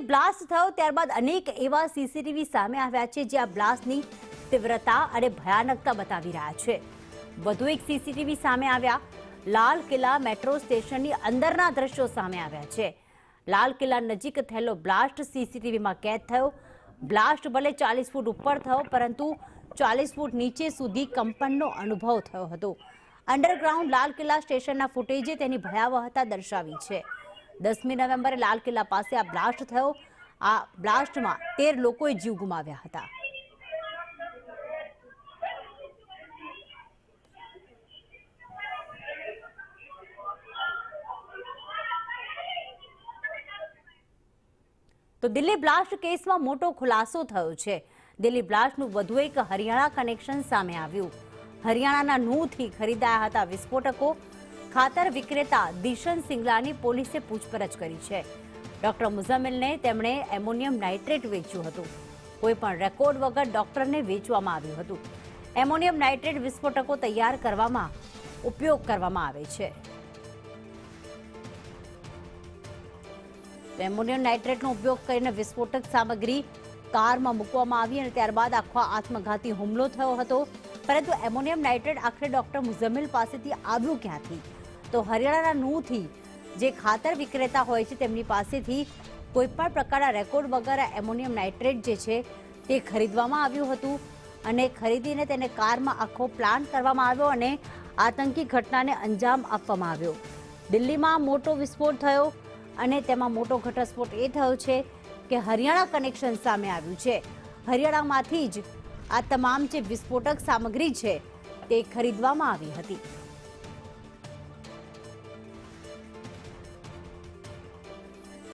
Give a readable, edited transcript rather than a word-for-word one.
Blast થયો ત્યારબાદ અનેક એવા સીસીટીવી સામે આવ્યા છે જે આ બ્લાસ્ટની તીવ્રતા અને ભયાનકતા બતાવી રહ્યા છે। વધુ એક સીસીટીવી સામે આવ્યા। લાલ કિલ્લા મેટ્રો સ્ટેશનની અંદરના દ્રશ્યો સામે આવ્યા છે। લાલ કિલ્લા નજીક થયેલો બ્લાસ્ટ સીસીટીવીમાં કેદ થયો। બ્લાસ્ટ ભલે 40 ફૂટ ઉપર થયો પરંતુ 40 ફૂટ નીચે સુધી કંપનનો અનુભવ થયો હતો। અંડરગ્રાઉન્ડ લાલ કિલ્લા સ્ટેશનના ફૂટેજે તેની ભયાવહતા દર્શાવી છે। 10મી નવેમ્બરે લાલ કિલ્લા પાસે આ બ્લાસ્ટ થયો। આ બ્લાસ્ટમાં 13 લોકોએ જીવ ગુમાવ્યા હતા। તો દિલ્હી બ્લાસ્ટ કેસમાં મોટો ખુલાસો થયો છે। દિલ્હી બ્લાસ્ટનું વધુ એક હરિયાણા કનેક્શન સામે આવ્યું। હરિયાણાના નૂહથી ખરીદાયા હતા વિસ્ફોટકો। ખાતર વિક્રેતા દિશન સિંગલાની પોલીસે પૂછપરછ કરી છે। ડોક્ટર મુઝમ્મિલને તેમણે એમોનિયમ નાઇટ્રેટ વેચ્યું હતું। કોઈપણ રેકોર્ડ વગર ડોક્ટરને વેચવામાં આવ્યું હતું। એમોનિયમ નાઇટ્રેટ વિસ્ફોટકો તૈયાર કરવામાં ઉપયોગ કરવામાં આવે છે। એમોનિયમ નાઇટ્રેટનો ઉપયોગ કરીને વિસ્ફોટક સામગ્રી કારમાં મૂકવામાં આવી અને ત્યારબાદ આખો આત્મઘાતી હુમલો થયો હતો। પરંતુ એમોનિયમ નાઇટ્રેટ આખરે ડોક્ટર મુઝમ્મિલ પાસેથી આવ્યું ક્યાંથી? તો હરિયાણાના નૂહથી જે ખાતર વિક્રેતા હોય છે તેમની પાસેથી કોઈપણ પ્રકારના રેકોર્ડ વગર એમોનિયમ નાઇટ્રેટ જે છે તે ખરીદવામાં આવ્યું હતું અને ખરીદીને તેને કારમાં આખો પ્લાન કરવામાં આવ્યો અને આતંકી ઘટનાને અંજામ આપવામાં આવ્યો। દિલ્હીમાં મોટો વિસ્ફોટ થયો અને તેમાં મોટો ઘટસ્ફોટ એ થયો છે કે હરિયાણા કનેક્શન સામે આવ્યું છે। હરિયાણામાંથી જ આ તમામ જે વિસ્ફોટક સામગ્રી છે તે ખરીદવામાં આવી હતી।